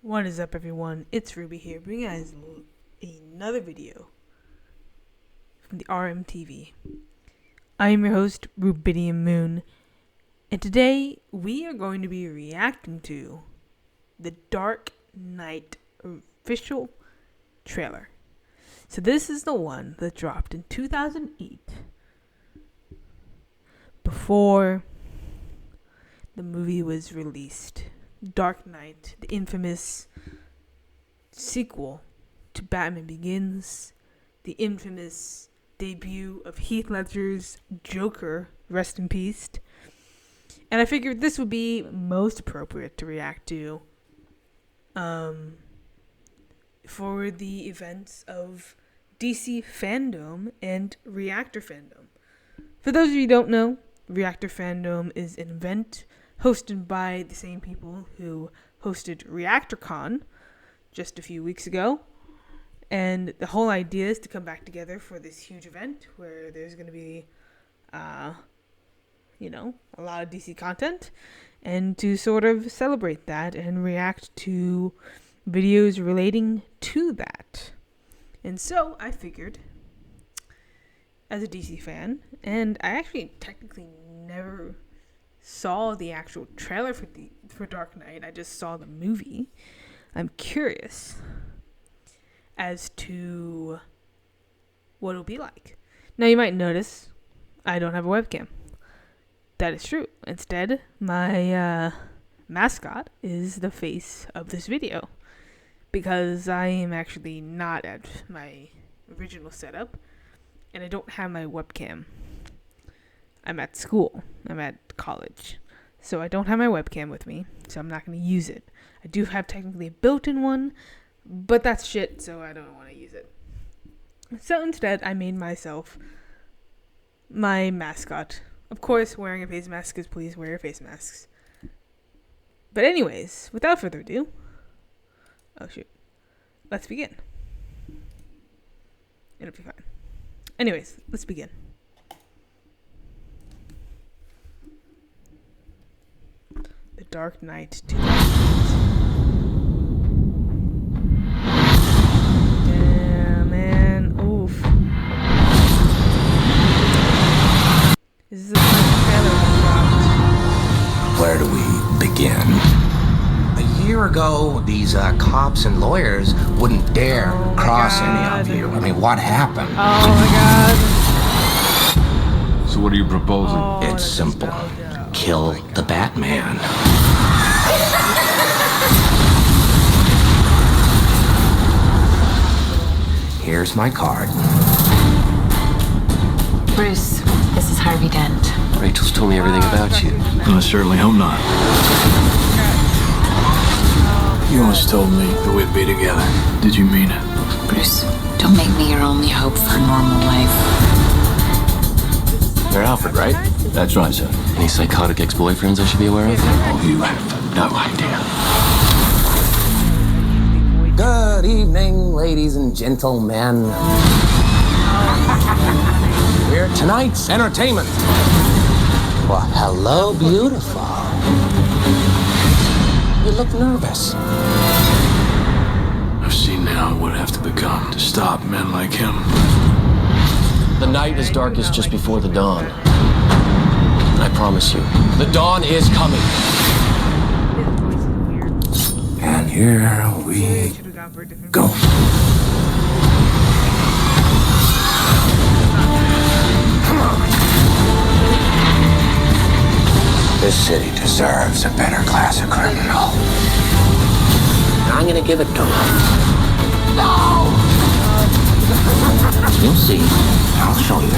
What is up, everyone? It's Ruby here, bringing you guys another video from the RMTV. I am your host, Rubidium Moon, and today we are going to be reacting to the Dark Knight official trailer. So this is the one that dropped in 2008, before the movie was released. Dark Knight, the infamous sequel to Batman Begins, the infamous debut of Heath Ledger's Joker, rest in peace. And I figured this would be most appropriate to react to for the events of DC fandom and Reactor fandom. For those of you who don't know, Reactor fandom is an event hosted by the same people who hosted ReactorCon just a few weeks ago. And the whole idea is to come back together for this huge event where there's going to be, a lot of DC content, and to sort of celebrate that and react to videos relating to that. And so I figured, as a DC fan, and I actually technically never saw the actual trailer for Dark Knight. I just saw the movie. I'm curious as to what it'll be like. Now you might notice I don't have a webcam. That is true. Instead, my mascot is the face of this video, because I am actually not at my original setup and I don't have my webcam. I'm at school. I'm at college. So I don't have my webcam with me, so I'm not going to use it. I do have technically a built-in one, but that's shit, so I don't want to use it. So instead, I made myself my mascot. Of course, wearing a face mask, because please wear your face masks. But anyways, without further ado, let's begin. It'll be fine. Anyways, let's begin. The Dark Knight 2008. Yeah, man. Oof. This is the first trailer that dropped. Where do we begin? A year ago, these cops and lawyers wouldn't dare cross any of you. I mean, what happened? Oh my god. So what are you proposing? It's simple. Kill the Batman. Here's my card. Bruce, this is Harvey Dent. Rachel's told me everything about you. I certainly hope not. You once told me that we'd be together. Did you mean it? Bruce, don't make me your only hope for a normal life. You're Alfred, right? That's right, sir. Any psychotic ex-boyfriends I should be aware of? Oh, you have no idea. Good evening, ladies and gentlemen. We're tonight's entertainment. Well, hello, beautiful. You look nervous. I've seen now what would have to become to stop men like him. The night is darkest just before the dawn. I promise you, the dawn is coming. And here we go. This city deserves a better class of criminal. I'm gonna give it to him. No! You'll see. I'll show you.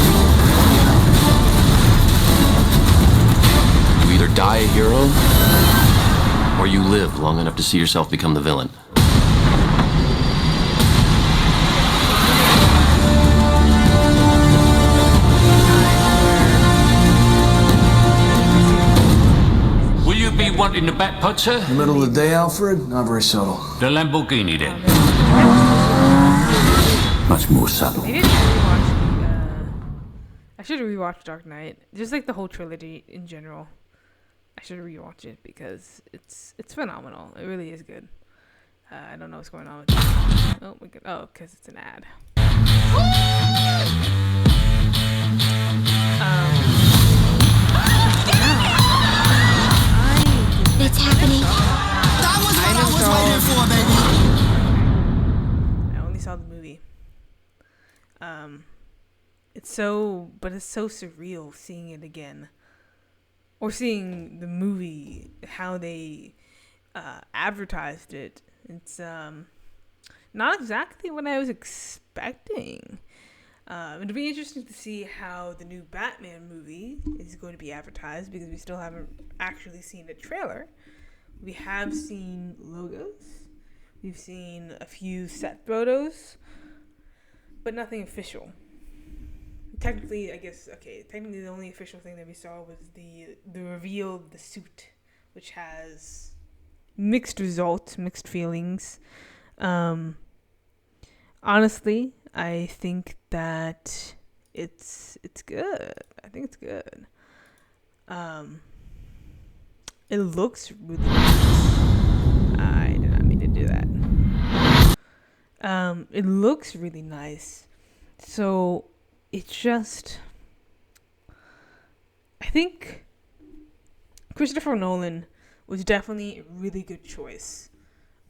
You either die a hero, or you live long enough to see yourself become the villain. Will you be wanting the back pot, sir? Middle of the day, Alfred? Not very subtle. The Lamborghini, then. Much more subtle. I didn't rewatch I should rewatch Dark Knight. Just like the whole trilogy in general. I should rewatch it because it's phenomenal. It really is good. I don't know what's going on with that. Oh, because it's an ad. It's happening. That was what I was waiting for, baby. I only saw the movie. It's so surreal seeing it again, or seeing the movie, how they advertised it. It's not exactly what I was expecting. It'll be interesting to see how the new Batman movie is going to be advertised, because we still haven't actually seen a trailer. We have seen logos. We've seen a few set photos, but nothing official. Technically, the only official thing that we saw was the reveal of the suit, which has mixed results, mixed feelings. Honestly, I think that it's good. I think it's good. It looks really nice. I did not mean to do that. It looks really nice. So it's just, I think Christopher Nolan was definitely a really good choice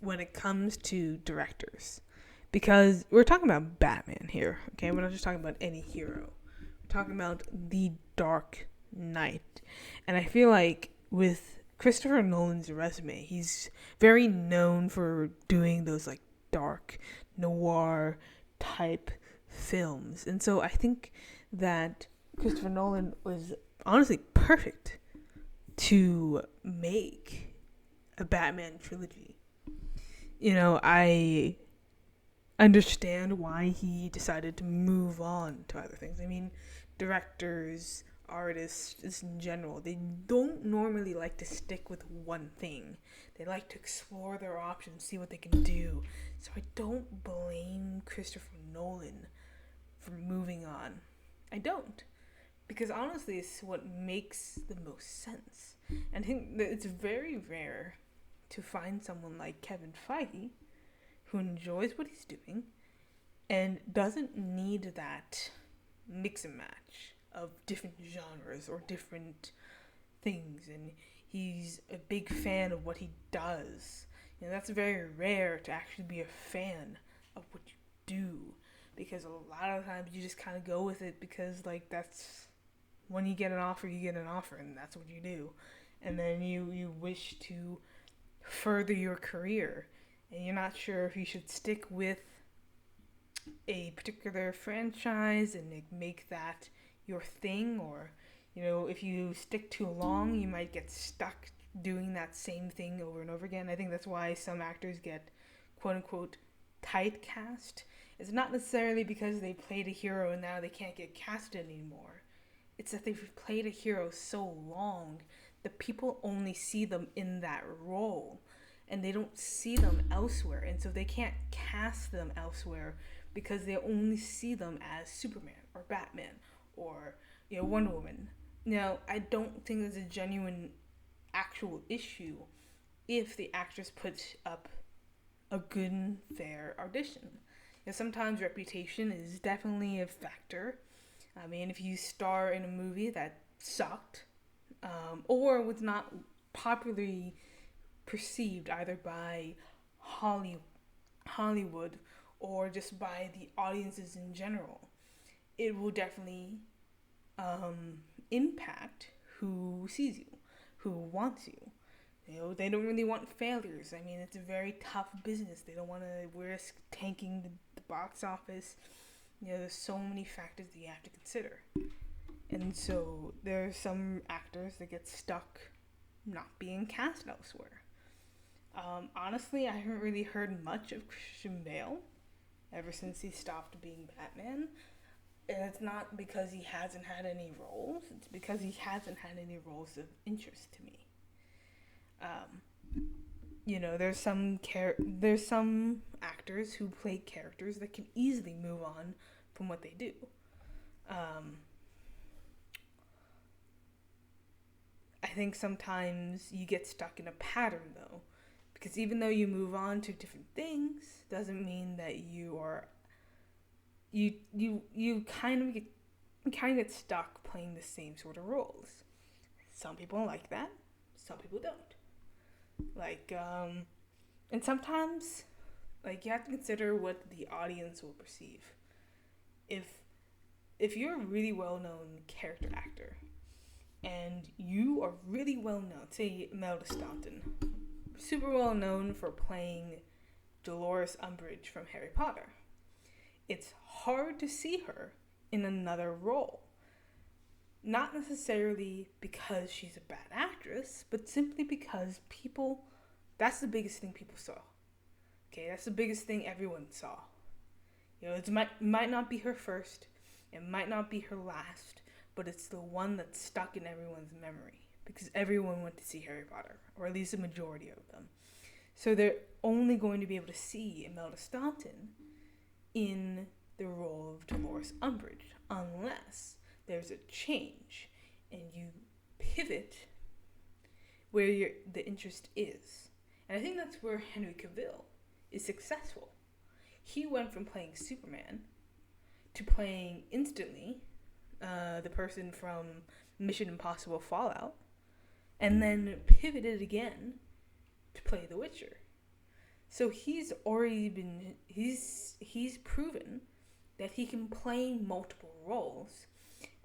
when it comes to directors. Because we're talking about Batman here, okay? We're not just talking about any hero. We're talking about the Dark Knight. And I feel like with Christopher Nolan's resume, he's very known for doing those like dark noir type films. And so I think that Christopher Nolan was honestly perfect to make a Batman trilogy. You know, I understand why he decided to move on to other things. I mean, directors, artists, just in general, they don't normally like to stick with one thing. They like to explore their options, see what they can do. So I don't blame Christopher Nolan for moving on. I don't. Because honestly, it's what makes the most sense. And I think that it's very rare to find someone like Kevin Feige who enjoys what he's doing and doesn't need that mix and match of different genres or different things, and he's a big fan of what he does. You know, that's very rare to actually be a fan of what you do, because a lot of times you just kind of go with it because, like, that's when you get an offer, and that's what you do. And then you wish to further your career, and you're not sure if you should stick with a particular franchise and make that your thing, or, you know, if you stick too long, you might get stuck doing that same thing over and over again. I think that's why some actors get quote-unquote typecast. It's not necessarily because they played a hero and now they can't get casted anymore. It's that they've played a hero so long that people only see them in that role, and they don't see them elsewhere, and so they can't cast them elsewhere because they only see them as Superman or Batman or, you know, Wonder Woman. Now, I don't think there's a genuine actual issue if the actress puts up a good and fair audition. You know, sometimes reputation is definitely a factor. I mean, if you star in a movie that sucked, or was not popularly perceived either by Hollywood or just by the audiences in general, it will definitely impact who sees you, who wants you. You know, they don't really want failures. I mean, it's a very tough business. They don't want to risk tanking the box office. You know, there's so many factors that you have to consider. And so there are some actors that get stuck not being cast elsewhere. Honestly, I haven't really heard much of Christian Bale ever since he stopped being Batman. And it's not because he hasn't had any roles. It's because he hasn't had any roles of interest to me. You know, there's some actors who play characters that can easily move on from what they do. I think sometimes you get stuck in a pattern, though, Because even though you move on to different things, doesn't mean that you kind of get stuck playing the same sort of roles. Some people like that, some people don't. And sometimes, you have to consider what the audience will perceive. If you're a really well-known character actor, and you are really well-known, say Imelda Staunton, super well-known for playing Dolores Umbridge from Harry Potter, it's hard to see her in another role. Not necessarily because she's a bad actress, but simply because that's the biggest thing people saw. Okay, that's the biggest thing everyone saw. It might not be her first, it might not be her last, but it's the one that's stuck in everyone's memory because everyone went to see Harry Potter, or at least a majority of them. So they're only going to be able to see Imelda Staunton in the role of Dolores Umbridge unless there's a change and you pivot where the interest is. And I think that's where Henry Cavill is successful. He went from playing Superman to playing instantly the person from Mission Impossible Fallout, and then pivoted again to play The Witcher. So he's proven that he can play multiple roles,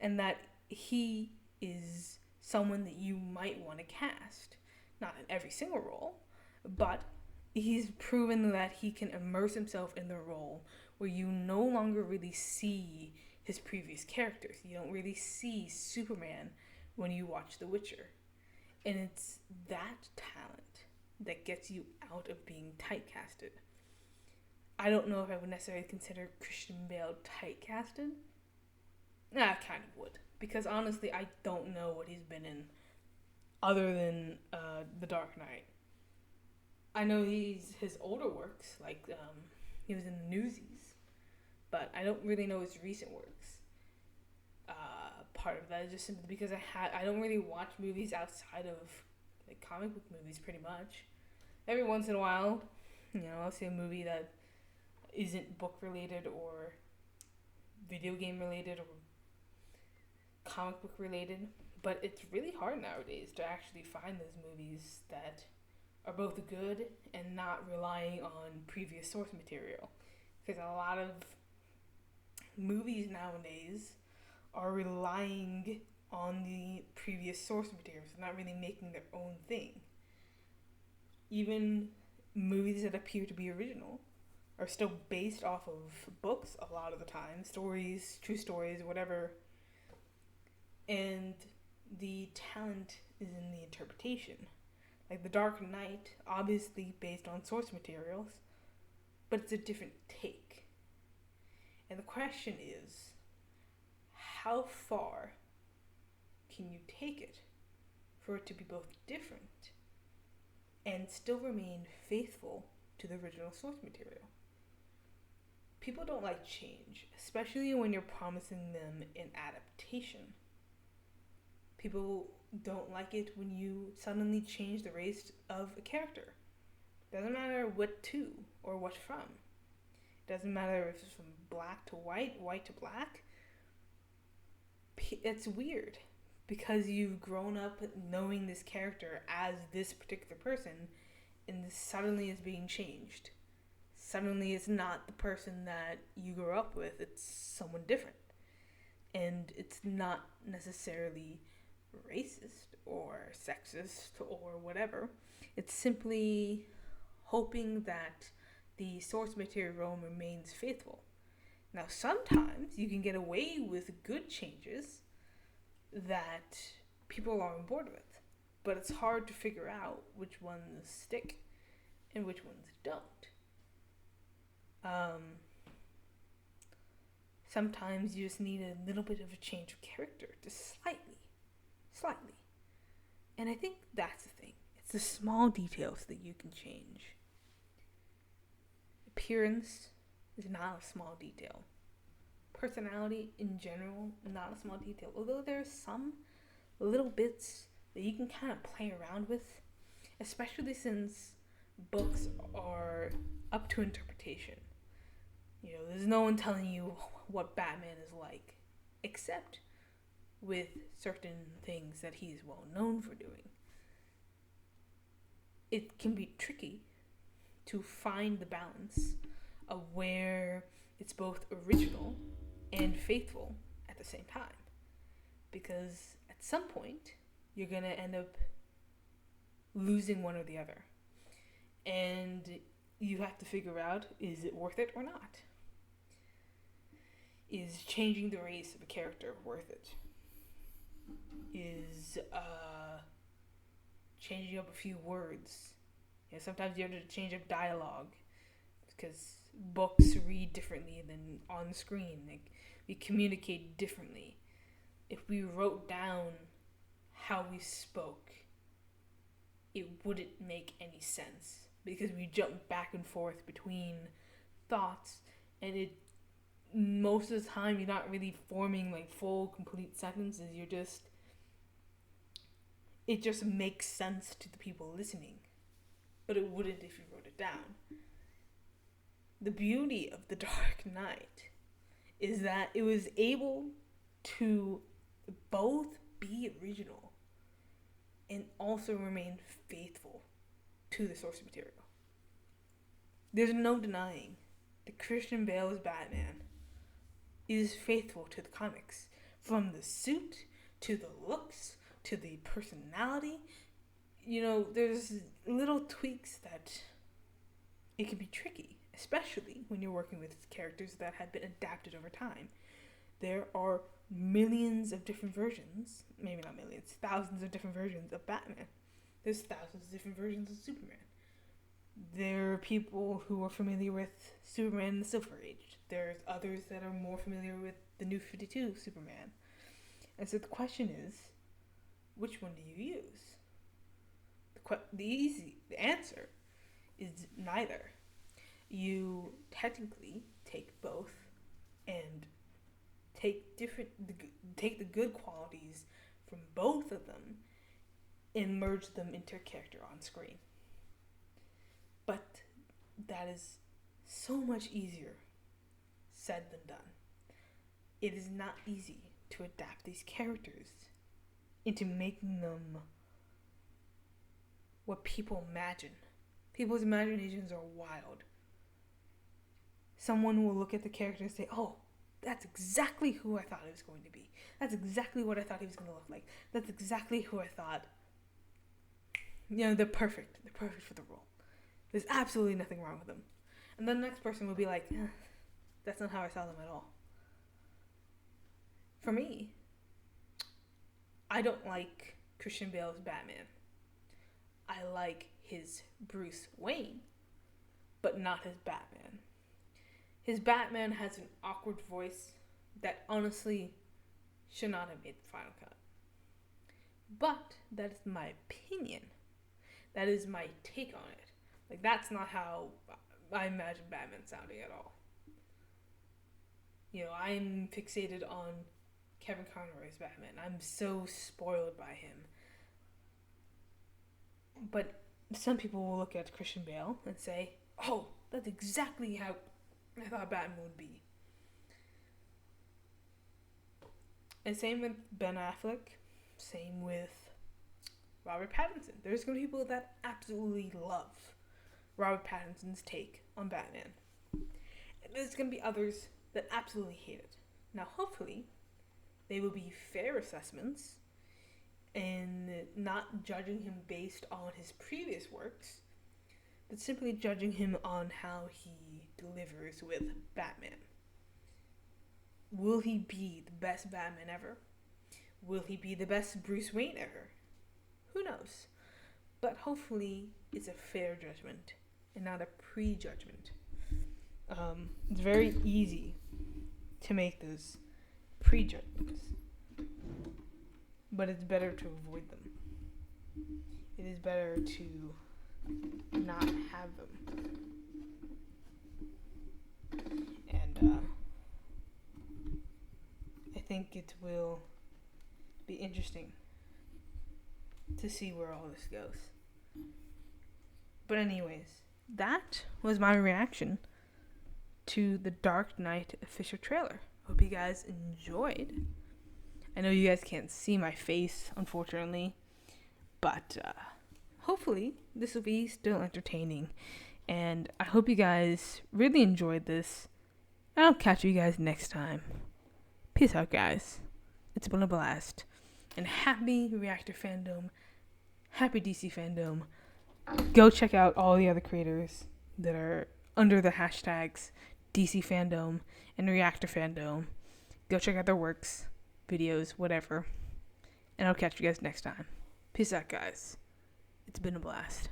and that he is someone that you might want to cast. Not in every single role, but he's proven that he can immerse himself in the role where you no longer really see his previous characters. You don't really see Superman when you watch The Witcher. And it's that talent that gets you out of being typecasted. I don't know if I would necessarily consider Christian Bale typecasted. I kind of would. Because honestly, I don't know what he's been in other than The Dark Knight. I know his older works, he was in the Newsies, but I don't really know his recent works. Part of that is just simply because I don't really watch movies outside of comic book movies pretty much. Every once in a while, I'll see a movie that isn't book related or video game related or comic book related, but it's really hard nowadays to actually find those movies that are both good and not relying on previous source material, because a lot of movies nowadays are relying on the previous source materials, not really making their own thing. Even movies that appear to be original are still based off of books a lot of the time, stories, true stories, whatever, and the talent is in the interpretation. The Dark Knight, obviously based on source materials, but it's a different take. And the question is, how far can you take it for it to be both different and still remain faithful to the original source material? People don't like change, especially when you're promising them an adaptation. People don't like it when you suddenly change the race of a character. Doesn't matter what to or what from. Doesn't matter if it's from black to white, white to black. It's weird because you've grown up knowing this character as this particular person, and this suddenly is being changed. Suddenly it's not the person that you grew up with, it's someone different. And it's not necessarily racist or sexist or whatever. It's simply hoping that the source material remains faithful. Now, sometimes you can get away with good changes that people are on board with, but it's hard to figure out which ones stick and which ones don't. Sometimes you just need a little bit of a change of character, just slightly. And I think that's the thing. It's the small details that you can change. Appearance is not a small detail. Personality in general, not a small detail. Although there's some little bits that you can kind of play around with, especially since books are up to interpretation. There's no one telling you what Batman is like, except with certain things that he's well known for doing. It can be tricky to find the balance of where it's both original and faithful at the same time. Because at some point, you're going to end up losing one or the other. And you have to figure out, is it worth it or not? Is changing the race of a character worth it? Is changing up a few words? Sometimes you have to change up dialogue because books read differently than on screen. Like, we communicate differently. If we wrote down how we spoke, it wouldn't make any sense because we jump back and forth between thoughts, and most of the time you're not really forming like full complete sentences. It just makes sense to the people listening, but it wouldn't if you wrote it down. The beauty of The Dark Knight is that it was able to both be original and also remain faithful to the source material. There's no denying that Christian Bale's Batman is faithful to the comics, from the suit to the looks to the personality. There's little tweaks that it can be tricky, especially when you're working with characters that have been adapted over time. There are millions of different versions, maybe not millions, thousands of different versions of Batman. There's thousands of different versions of Superman. There are people who are familiar with Superman in the Silver Age. There's others that are more familiar with the New 52 Superman. And so the question is, which one do you use? The answer is neither. You technically take both and take the good qualities from both of them and merge them into a character on screen. But that is so much easier said than done. It is not easy to adapt these characters into making them what people imagine. People's imaginations are wild. Someone will look at the character and say, oh, that's exactly who I thought he was going to be. That's exactly what I thought he was going to look like. That's exactly who I thought. They're perfect. They're perfect for the role. There's absolutely nothing wrong with them. And then the next person will be like, that's not how I saw them at all. For me, I don't like Christian Bale's Batman. I like his Bruce Wayne, but not his Batman. His Batman has an awkward voice that honestly should not have made the final cut. But that is my opinion. That is my take on it. Like, that's not how I imagine Batman sounding at all. I'm fixated on Kevin Conroy's Batman. I'm so spoiled by him. But some people will look at Christian Bale and say, oh, that's exactly how I thought Batman would be. And same with Ben Affleck. Same with Robert Pattinson. There's going to be people that absolutely love Robert Pattinson's take on Batman. And there's going to be others that absolutely hate it. Now, hopefully, they will be fair assessments and not judging him based on his previous works, but simply judging him on how he delivers with Batman. Will he be the best Batman ever? Will he be the best Bruce Wayne ever? Who knows? But hopefully it's a fair judgment and not a prejudgment. It's very easy to make those prejudgments, but it's better to avoid them. It is better to not have them. And I think it will be interesting to see where all this goes. But anyways, that was my reaction to the Dark Knight official trailer. Hope you guys enjoyed. I know you guys can't see my face, unfortunately, but hopefully this will be still entertaining. And I hope you guys really enjoyed this. And I'll catch you guys next time. Peace out, guys. It's been a blast. And happy Reactor Fandom. Happy DC Fandom. Go check out all the other creators that are under the hashtags DC Fandom and Reactor Fandom. Go check out their works, videos, whatever. And I'll catch you guys next time. Peace out, guys. It's been a blast.